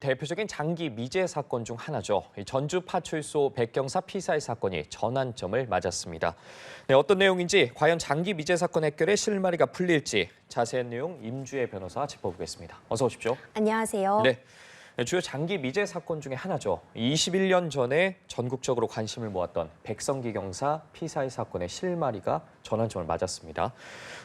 대표적인 장기 미제 사건 중 하나죠. 전주 파출소 백경사 피살 사건이 전환점을 맞았습니다. 네, 어떤 내용인지, 과연 장기 미제 사건 해결에 실마리가 풀릴지 자세한 내용 임주혜 변호사 짚어보겠습니다. 어서 오십시오. 안녕하세요. 네. 주요 장기 미제 사건 중에 하나죠. 21년 전에 전국적으로 관심을 모았던 백성기 경사 피살 사건의 실마리가 전환점을 맞았습니다.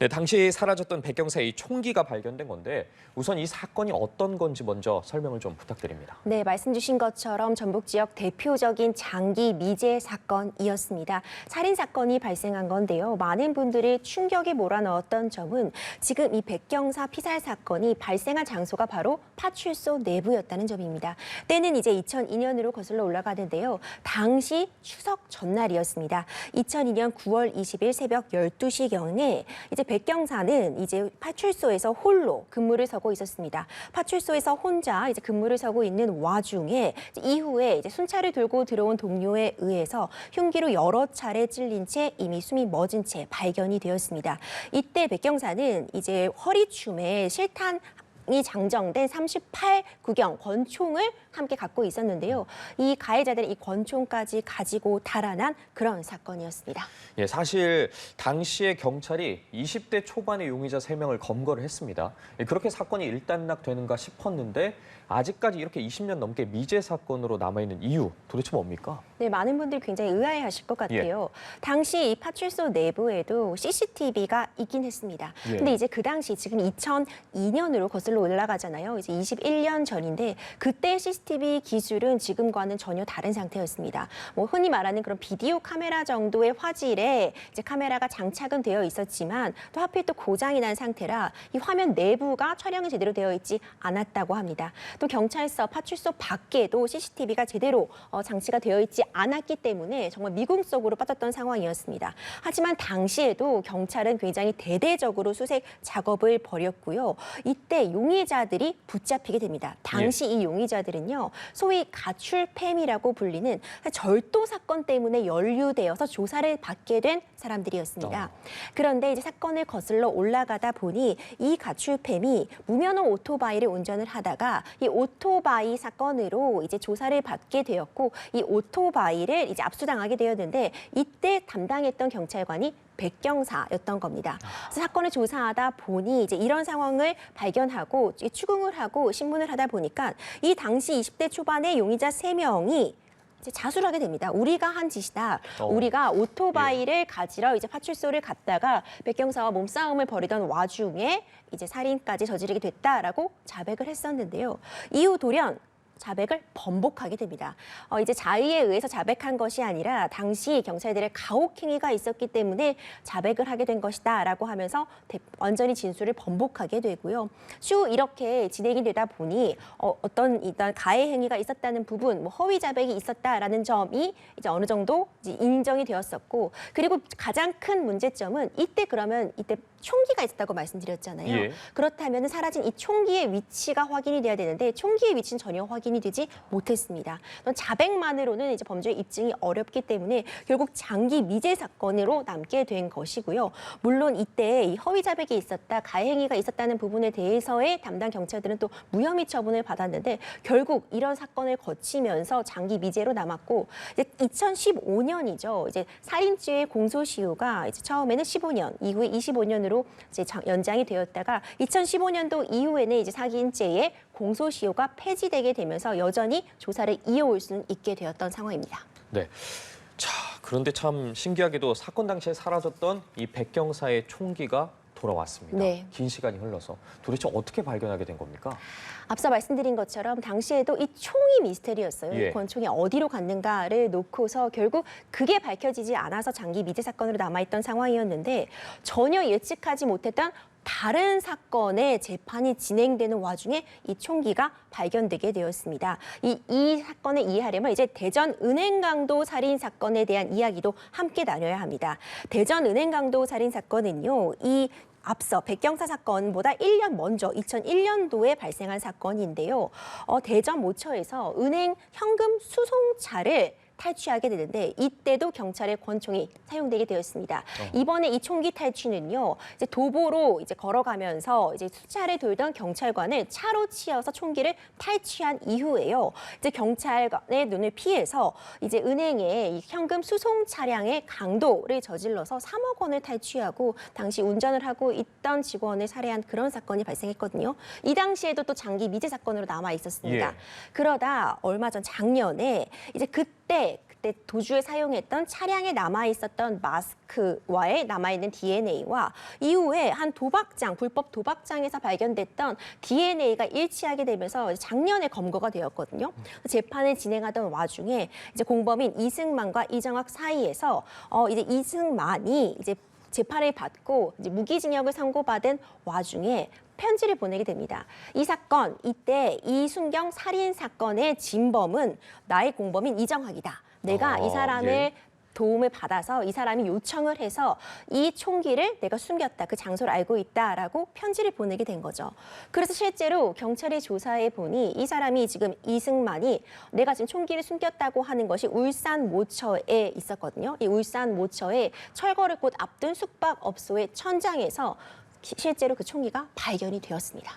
네, 당시 사라졌던 백 경사의 총기가 발견된 건데 우선 이 사건이 어떤 건지 먼저 설명을 좀 부탁드립니다. 네, 말씀 주신 것처럼 전북 지역 대표적인 장기 미제 사건이었습니다. 살인 사건이 발생한 건데요. 많은 분들이 충격에 몰아넣었던 점은 지금 이 백경사 피살 사건이 발생한 장소가 바로 파출소 내부였다는 점입니다. 때는 이제 2002년으로 거슬러 올라가는데요. 당시 추석 전날이었습니다. 2002년 9월 20일 새벽 12시경에 이제 백경사는 이제 파출소에서 홀로 근무를 서고 있었습니다. 파출소에서 혼자 이제 근무를 서고 있는 와중에 이후에 이제 순찰을 들고 들어온 동료에 의해서 흉기로 여러 차례 찔린 채 이미 숨이 멎은 채 발견이 되었습니다. 이때 백경사는 이제 허리춤에 실탄 이 장정된 38 구경 권총을 함께 갖고 있었는데요. 이 가해자들은 이 권총까지 가지고 달아난 그런 사건이었습니다. 예, 사실 당시에 경찰이 20대 초반의 용의자 3명을 검거를 했습니다. 그렇게 사건이 일단락되는가 싶었는데 아직까지 이렇게 20년 넘게 미제 사건으로 남아있는 이유 도대체 뭡니까? 네, 많은 분들이 굉장히 의아해하실 것 같아요. 당시 이 파출소 내부에도 CCTV가 있긴 했습니다. 근데 이제 그 당시 지금 2002년으로 거슬러 올라가잖아요. 이제 21년 전인데 그때 CCTV 기술은 지금과는 전혀 다른 상태였습니다. 뭐 흔히 말하는 그런 비디오 카메라 정도의 화질에 이제 카메라가 장착은 되어 있었지만 또 하필 또 고장이 난 상태라 이 화면 내부가 촬영이 제대로 되어 있지 않았다고 합니다. 또 경찰서 파출소 밖에도 CCTV가 제대로 장치가 되어 있지 않았기 때문에 정말 미궁 속으로 빠졌던 상황이었습니다. 하지만 당시에도 경찰은 굉장히 대대적으로 수색 작업을 벌였고요. 이때 용의자들이 붙잡히게 됩니다. 당시 이 용의자들은요, 소위 가출팸이라고 불리는 절도 사건 때문에 연루되어서 조사를 받게 된 사람들이었습니다. 그런데 이제 사건을 거슬러 올라가다 보니 이 가출팸이 무면허 오토바이를 운전을 하다가 이 오토바이 사건으로 이제 조사를 받게 되었고 이 오토바이를 이제 압수당하게 되었는데 이때 담당했던 경찰관이 백경사였던 겁니다. 그래서 사건을 조사하다 보니 이제 이런 상황을 발견하고 추궁을 하고 신문을 하다 보니까 이 당시 20대 초반의 용의자 3명이 이제 자수를 하게 됩니다. 우리가 한 짓이다. 우리가 오토바이를 가지러 이제 파출소를 갔다가 백경사와 몸싸움을 벌이던 와중에 이제 살인까지 저지르게 됐다라고 자백을 했었는데요. 이후 돌연 자백을 번복하게 됩니다. 이제 자의에 의해서 자백한 것이 아니라 당시 경찰들의 가혹행위가 있었기 때문에 자백을 하게 된 것이다라고 하면서 완전히 진술을 번복하게 되고요. 쭉 이렇게 진행이 되다 보니 어떤 일단 가해 행위가 있었다는 부분, 뭐 허위 자백이 있었다라는 점이 이제 어느 정도 이제 인정이 되었었고, 그리고 가장 큰 문제점은 이때 총기가 있었다고 말씀드렸잖아요. 그렇다면 사라진 이 총기의 위치가 확인이 돼야 되는데 총기의 위치는 전혀 확인이 되지 못했습니다. 자백만으로는 이제 범죄의 입증이 어렵기 때문에 결국 장기 미제 사건으로 남게 된 것이고요. 물론 이때 이 허위 자백이 있었다, 가해 행위가 있었다는 부분에 대해서의 담당 경찰들은 또 무혐의 처분을 받았는데 결국 이런 사건을 거치면서 장기 미제로 남았고, 이제 2015년이죠. 이제 살인죄의 공소시효가 이제 처음에는 15년, 이후에 25년으로 이제 연장이 되었다가 2015년도 이후에는 이제 살인죄의 공소시효가 폐지되게 되면서 여전히 조사를 이어올 수는 있게 되었던 상황입니다. 네. 자, 그런데 참 신기하게도 사건 당시에 사라졌던 이 백경사의 총기가 돌아왔습니다. 긴 시간이 흘러서 도대체 어떻게 발견하게 된 겁니까? 앞서 말씀드린 것처럼 당시에도 이 총이 미스테리였어요. 이 권총이 어디로 갔는가를 놓고서 결국 그게 밝혀지지 않아서 장기 미제 사건으로 남아있던 상황이었는데 전혀 예측하지 못했던 다른 사건의 재판이 진행되는 와중에 이 총기가 발견되게 되었습니다. 이 사건을 이해하려면 이제 대전 은행강도 살인 사건에 대한 이야기도 함께 나눠야 합니다. 대전 은행강도 살인 사건은요, 앞서 백경사 사건보다 1년 먼저 2001년도에 발생한 사건인데요. 대전 모처에서 은행 현금 수송차를 탈취하게 되는데 이때도 경찰의 권총이 사용되게 되었습니다. 이번에 이 총기 탈취는요, 이제 도보로 이제 걸어가면서 이제 수차례 돌던 경찰관을 차로 치어서 총기를 탈취한 이후에요. 이제 경찰관의 눈을 피해서 이제 은행에 이 현금 수송 차량의 강도를 저질러서 3억 원을 탈취하고 당시 운전을 하고 있던 직원을 살해한 그런 사건이 발생했거든요. 이 당시에도 또 장기 미제 사건으로 남아 있었습니다. 예. 그러다 얼마 전 작년에 이제 그때 도주에 사용했던 차량에 남아 있었던 마스크와에 남아 있는 DNA와 이후에 한 도박장, 불법 도박장에서 발견됐던 DNA가 일치하게 되면서 작년에 검거가 되었거든요. 재판을 진행하던 와중에 이제 공범인 이승만과 이정학 사이에서 이제 이승만이 이제 재판을 받고 이제 무기징역을 선고받은 와중에 편지를 보내게 됩니다. 이 사건, 이때 이순경 살인 사건의 진범은 나의 공범인 이정학이다. 내가 이 사람을 예. 도움을 받아서 이 사람이 요청을 해서 이 총기를 내가 숨겼다. 그 장소를 알고 있다라고 편지를 보내게 된 거죠. 그래서 실제로 경찰이 조사해 보니 이 사람이 지금 이승만이 내가 지금 총기를 숨겼다고 하는 것이 울산 모처에 있었거든요. 이 울산 모처에 철거를 곧 앞둔 숙박업소의 천장에서 실제로 그 총기가 발견이 되었습니다.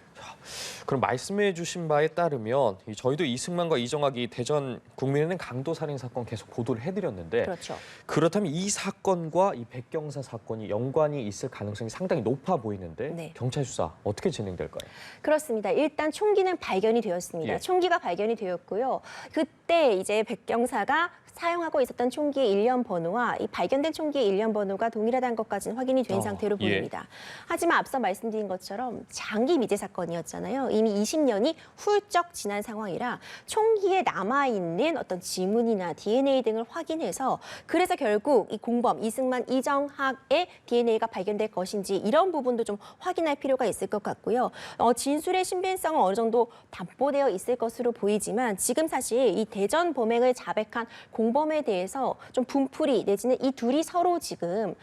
그럼 말씀해 주신 바에 따르면 저희도 이승만과 이정학이 대전 국민은행 강도 살인 사건 계속 보도를 해드렸는데 그렇죠. 그렇다면 이 사건과 이 백경사 사건이 연관이 있을 가능성이 상당히 높아 보이는데 네. 경찰 수사 어떻게 진행될까요? 그렇습니다. 일단 총기는 발견이 되었습니다. 예. 총기가 발견이 되었고요. 그때 이제 백경사가 사용하고 있었던 총기의 일련 번호와 이 발견된 총기의 일련 번호가 동일하다는 것까지는 확인이 된 상태로 예. 보입니다. 하지만 앞서 말씀드린 것처럼 장기 미제 사건이었잖아요. 이미 20년이 훌쩍 지난 상황이라 총기에 남아있는 어떤 지문이나 DNA 등을 확인해서 그래서 결국 이 공범 이승만, 이정학의 DNA가 발견될 것인지 이런 부분도 좀 확인할 필요가 있을 것 같고요. 진술의 신빙성은 어느 정도 담보되어 있을 것으로 보이지만 지금 사실 이 대전 범행을 자백한 공범에 대해서 좀 분풀이 내지는 이 둘이 서로 지금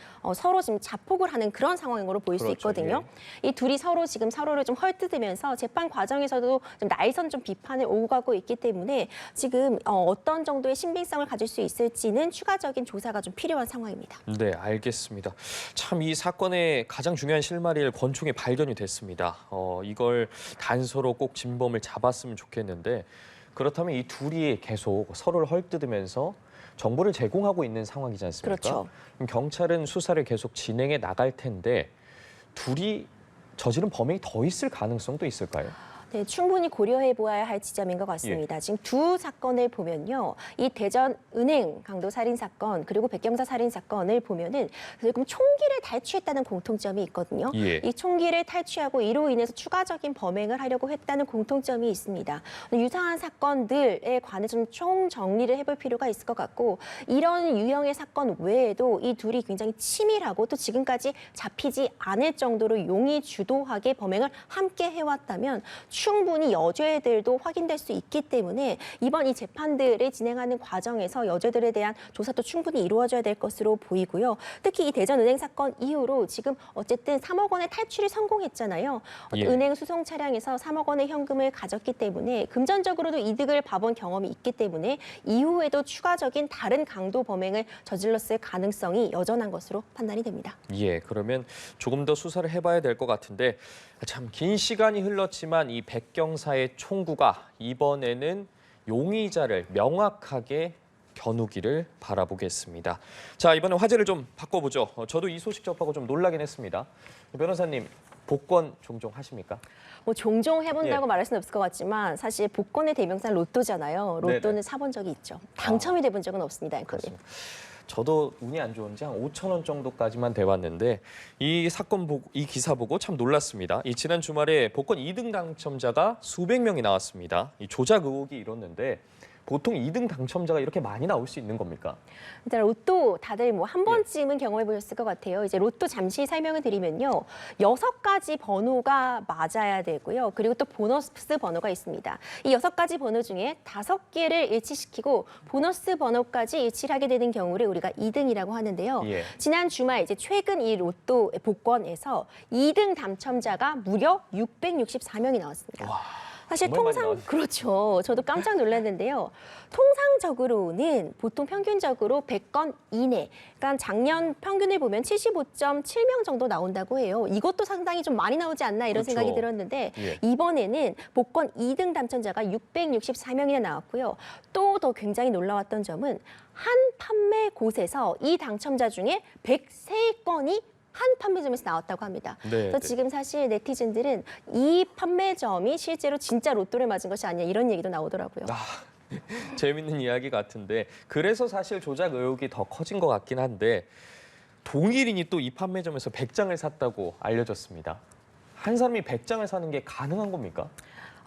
자폭을 하는 그런 상황으로 보일 수 그렇죠. 있거든요. 이 둘이 지금 서로를 좀 헐뜯으면서 재판 과정에서도 좀 날선 좀 비판을 오고 가고 있기 때문에 지금 어떤 정도의 신빙성을 가질 수 있을지는 추가적인 조사가 좀 필요한 상황입니다. 네, 알겠습니다. 참 이 사건의 가장 중요한 실마리를 권총이 발견이 됐습니다. 이걸 단서로 꼭 진범을 잡았으면 좋겠는데 그렇다면 이 둘이 계속 서로를 헐뜯으면서 정보를 제공하고 있는 상황이지 않습니까? 그렇죠. 그럼 경찰은 수사를 계속 진행해 나갈 텐데 둘이 저지른 범행이 더 있을 가능성도 있을까요? 네, 충분히 고려해 보아야 할 지점인 것 같습니다. 지금 두 사건을 보면요. 이 대전 은행 강도 살인 사건 그리고 백경사 살인 사건을 보면은 지금 총기를 탈취했다는 공통점이 있거든요. 예. 이 총기를 탈취하고 이로 인해서 추가적인 범행을 하려고 했다는 공통점이 있습니다. 유사한 사건들에 관해 좀 총정리를 해볼 필요가 있을 것 같고 이런 유형의 사건 외에도 이 둘이 굉장히 치밀하고 또 지금까지 잡히지 않을 정도로 용의 주도하게 범행을 함께 해왔다면 충분히 여죄들도 확인될 수 있기 때문에 이번 이 재판들을 진행하는 과정에서 여죄들에 대한 조사도 충분히 이루어져야 될 것으로 보이고요. 특히 이 대전은행 사건 이후로 지금 어쨌든 3억 원의 탈취를 성공했잖아요. 예. 은행 수송 차량에서 3억 원의 현금을 가졌기 때문에 금전적으로도 이득을 봐본 경험이 있기 때문에 이후에도 추가적인 다른 강도 범행을 저질렀을 가능성이 여전한 것으로 판단이 됩니다. 예, 그러면 조금 더 수사를 해봐야 될 것 같은데 참 긴 시간이 흘렀지만 이 백경사의 총구가 이번에는 용의자를 명확하게 겨누기를 바라보겠습니다. 자, 이번에 화제를 좀 바꿔보죠. 저도 이 소식 접하고 좀 놀라긴 했습니다. 변호사님, 복권 종종 하십니까? 뭐 종종 해본다고 예. 말할 수는 없을 것 같지만 사실 복권의 대명사는 로또잖아요. 로또는 네네. 사본 적이 있죠. 당첨이 돼본 적은 없습니다. 앵커님. 저도 운이 안 좋은지 한 5천 원 정도까지만 돼봤는데 이 사건 보고 이 기사 보고 참 놀랐습니다. 이 지난 주말에 복권 2등 당첨자가 수백 명이 나왔습니다. 이 조작 의혹이 일었는데 보통 2등 당첨자가 이렇게 많이 나올 수 있는 겁니까? 일단 로또 다들 뭐 한 번쯤은 경험해 보셨을 것 같아요. 이제 로또 잠시 설명을 드리면요. 6가지 번호가 맞아야 되고요. 그리고 또 보너스 번호가 있습니다. 이 6가지 번호 중에 5개를 일치시키고 보너스 번호까지 일치를 하게 되는 경우를 우리가 2등이라고 하는데요. 예. 지난 주말 이제 최근 이 로또 복권에서 2등 당첨자가 무려 664명이 나왔습니다. 와. 사실 정말 많이 나왔네요. 그렇죠. 저도 깜짝 놀랐는데요. 통상적으로는 보통 평균적으로 100건 이내. 그러니까 작년 평균을 보면 75.7명 정도 나온다고 해요. 이것도 상당히 좀 많이 나오지 않나 이런 그렇죠. 생각이 들었는데 예. 이번에는 복권 2등 당첨자가 664명이나 나왔고요. 또 더 굉장히 놀라웠던 점은 한 판매 곳에서 이 당첨자 중에 103건이 한 판매점에서 나왔다고 합니다. 네, 그래서 네. 지금 사실 네티즌들은 이 판매점이 실제로 진짜 로또를 맞은 것이 아니냐 이런 얘기도 나오더라고요. 재밌는 이야기 같은데 그래서 사실 조작 의혹이 더 커진 것 같긴 한데 동일인이 또 이 판매점에서 100장을 샀다고 알려졌습니다. 한 사람이 100장을 사는 게 가능한 겁니까?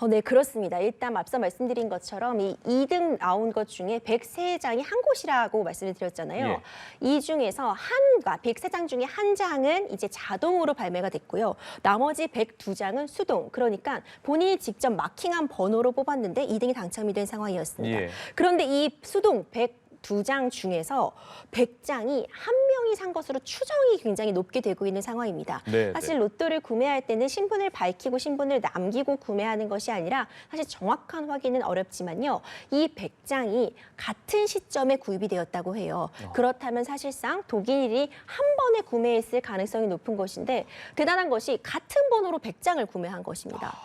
네, 그렇습니다. 일단 앞서 말씀드린 것처럼 이 2등 나온 것 중에 103장이 한 곳이라고 말씀을 드렸잖아요. 예. 이 중에서 103장 중에 한 장은 이제 자동으로 발매가 됐고요. 나머지 102장은 수동, 그러니까 본인이 직접 마킹한 번호로 뽑았는데 2등이 당첨이 된 상황이었습니다. 예. 그런데 이 수동 102장 중에서 100장이 한 명이 산 것으로 추정이 굉장히 높게 되고 있는 상황입니다. 네, 사실 로또를 구매할 때는 신분을 밝히고 신분을 남기고 구매하는 것이 아니라 사실 정확한 확인은 어렵지만요. 이 100장이 같은 시점에 구입이 되었다고 해요. 그렇다면 사실상 독일이 한 번에 구매했을 가능성이 높은 것인데 대단한 것이 같은 번호로 100장을 구매한 것입니다.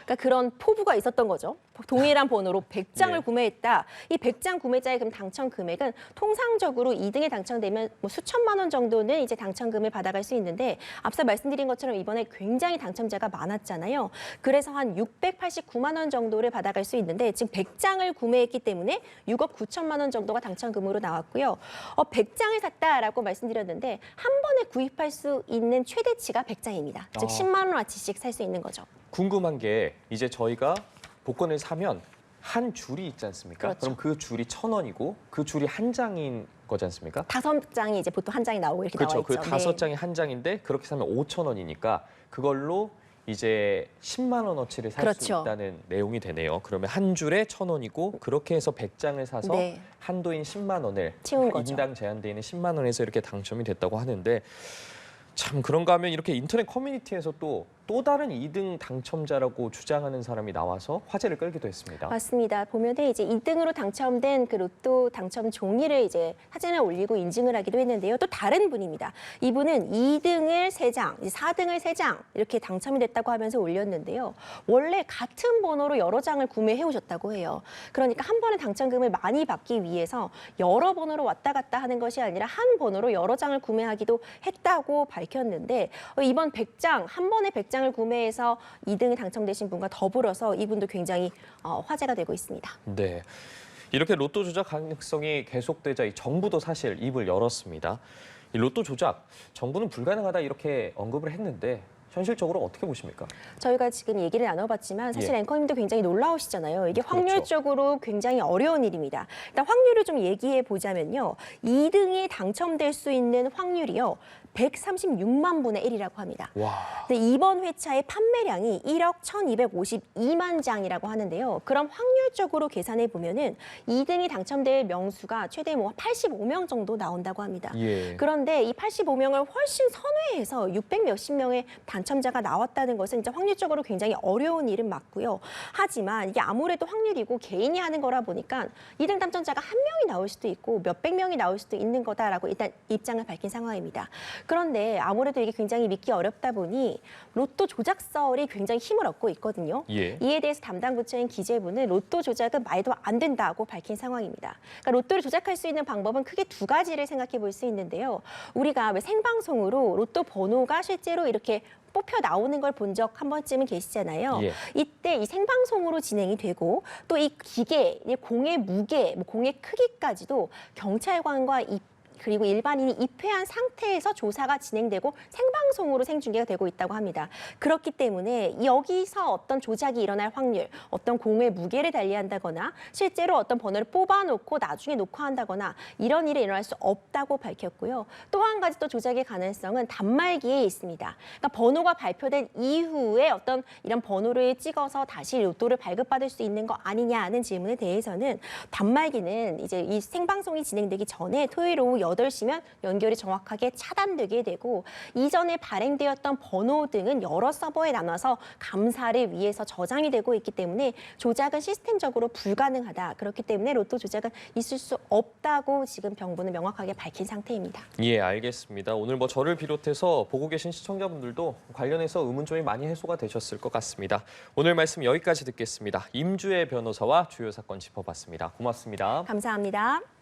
그러니까 그런 포부가 있었던 거죠. 동일한 번호로 100장을 예. 구매했다. 이 100장 구매자의 그럼 당첨 금액은 통상적으로 2등에 당첨되면 뭐 수천만 원 정도는 이제 당첨금을 받아갈 수 있는데 앞서 말씀드린 것처럼 이번에 굉장히 당첨자가 많았잖아요. 그래서 한 689만 원 정도를 받아갈 수 있는데 지금 100장을 구매했기 때문에 6억 9천만 원 정도가 당첨금으로 나왔고요. 100장을 샀다라고 말씀드렸는데 한 번에 구입할 수 있는 최대치가 100장입니다. 즉 10만 원어치씩 살 수 있는 거죠. 궁금한 게 이제 저희가 복권을 사면 한 줄이 있지 않습니까? 그렇죠. 그럼 그 줄이 1,000원이고 그 줄이 한 장인 거지 않습니까? 5장이 이제 보통 한 장이 나오고 이렇게 그렇죠. 나와 그 있죠. 다섯 네. 장이 한 장인데 그렇게 사면 5,000원이니까 그걸로 이제 10만 원어치를 살 수 그렇죠. 있다는 내용이 되네요. 그러면 한 줄에 1,000원이고 그렇게 해서 100장을 사서 네. 한도인 10만 원을 채운 거죠. 인당 제한되어 있는 10만 원에서 이렇게 당첨이 됐다고 하는데 참 그런가 하면 이렇게 인터넷 커뮤니티에서 또 다른 2등 당첨자라고 주장하는 사람이 나와서 화제를 끌기도 했습니다. 맞습니다. 보면은 이제 2등으로 당첨된 그 로또 당첨 종이를 이제 사진을 올리고 인증을 하기도 했는데요. 또 다른 분입니다. 이분은 2등을 3장, 4등을 3장 이렇게 당첨이 됐다고 하면서 올렸는데요. 원래 같은 번호로 여러 장을 구매해 오셨다고 해요. 그러니까 한 번에 당첨금을 많이 받기 위해서 여러 번호로 왔다 갔다 하는 것이 아니라 한 번호로 여러 장을 구매하기도 했다고 밝혔는데 이번 100장, 한 번에 100장을 구매해서 2등에 당첨되신 분과 더불어서 이분도 굉장히 화제가 되고 있습니다. 네. 이렇게 로또 조작 가능성이 계속되자 이 정부도 사실 입을 열었습니다. 이 로또 조작, 정부는 불가능하다 이렇게 언급을 했는데 현실적으로 어떻게 보십니까? 저희가 지금 얘기를 나눠봤지만 사실 예. 앵커님도 굉장히 놀라우시잖아요. 이게 그렇죠. 확률적으로 굉장히 어려운 일입니다. 일단 확률을 좀 얘기해 보자면요. 2등이 당첨될 수 있는 확률이요. 136만 분의 1이라고 합니다. 와. 근데 이번 회차의 판매량이 1억 1,252만 장이라고 하는데요. 그럼 확률적으로 계산해 보면은 2등이 당첨될 명수가 최대 뭐 85명 정도 나온다고 합니다. 예. 그런데 이 85명을 훨씬 선회해서 600 몇십 명의 당첨자가 나왔다는 것은 진짜 확률적으로 굉장히 어려운 일은 맞고요. 하지만 이게 아무래도 확률이고 개인이 하는 거라 보니까 2등 당첨자가 한 명이 나올 수도 있고 몇백 명이 나올 수도 있는 거다라고 일단 입장을 밝힌 상황입니다. 그런데 아무래도 이게 굉장히 믿기 어렵다 보니 로또 조작설이 굉장히 힘을 얻고 있거든요. 예. 이에 대해서 담당 부처인 기재부는 로또 조작은 말도 안 된다고 밝힌 상황입니다. 그러니까 로또를 조작할 수 있는 방법은 크게 두 가지를 생각해 볼 수 있는데요. 우리가 왜 생방송으로 로또 번호가 실제로 이렇게 뽑혀 나오는 걸 본 적 한 번쯤은 계시잖아요. 예. 이때 이 생방송으로 진행이 되고 또 이 기계, 이 공의 무게, 공의 크기까지도 경찰관과 그리고 일반인이 입회한 상태에서 조사가 진행되고 생방송으로 생중계가 되고 있다고 합니다. 그렇기 때문에 여기서 어떤 조작이 일어날 확률, 어떤 공의 무게를 달리한다거나 실제로 어떤 번호를 뽑아놓고 나중에 녹화한다거나 이런 일이 일어날 수 없다고 밝혔고요. 또 한 가지 또 조작의 가능성은 단말기에 있습니다. 그러니까 번호가 발표된 이후에 어떤 이런 번호를 찍어서 다시 로또를 발급받을 수 있는 거 아니냐는 질문에 대해서는 단말기는 이제 이 생방송이 진행되기 전에 토요일 오후 8시면 연결이 정확하게 차단되게 되고 이전에 발행되었던 번호 등은 여러 서버에 나눠서 감사를 위해서 저장이 되고 있기 때문에 조작은 시스템적으로 불가능하다. 그렇기 때문에 로또 조작은 있을 수 없다고 지금 정부는 명확하게 밝힌 상태입니다. 예, 알겠습니다. 오늘 뭐 저를 비롯해서 보고 계신 시청자분들도 관련해서 의문점이 많이 해소가 되셨을 것 같습니다. 오늘 말씀 여기까지 듣겠습니다. 임주혜 변호사와 주요 사건 짚어봤습니다. 고맙습니다. 감사합니다.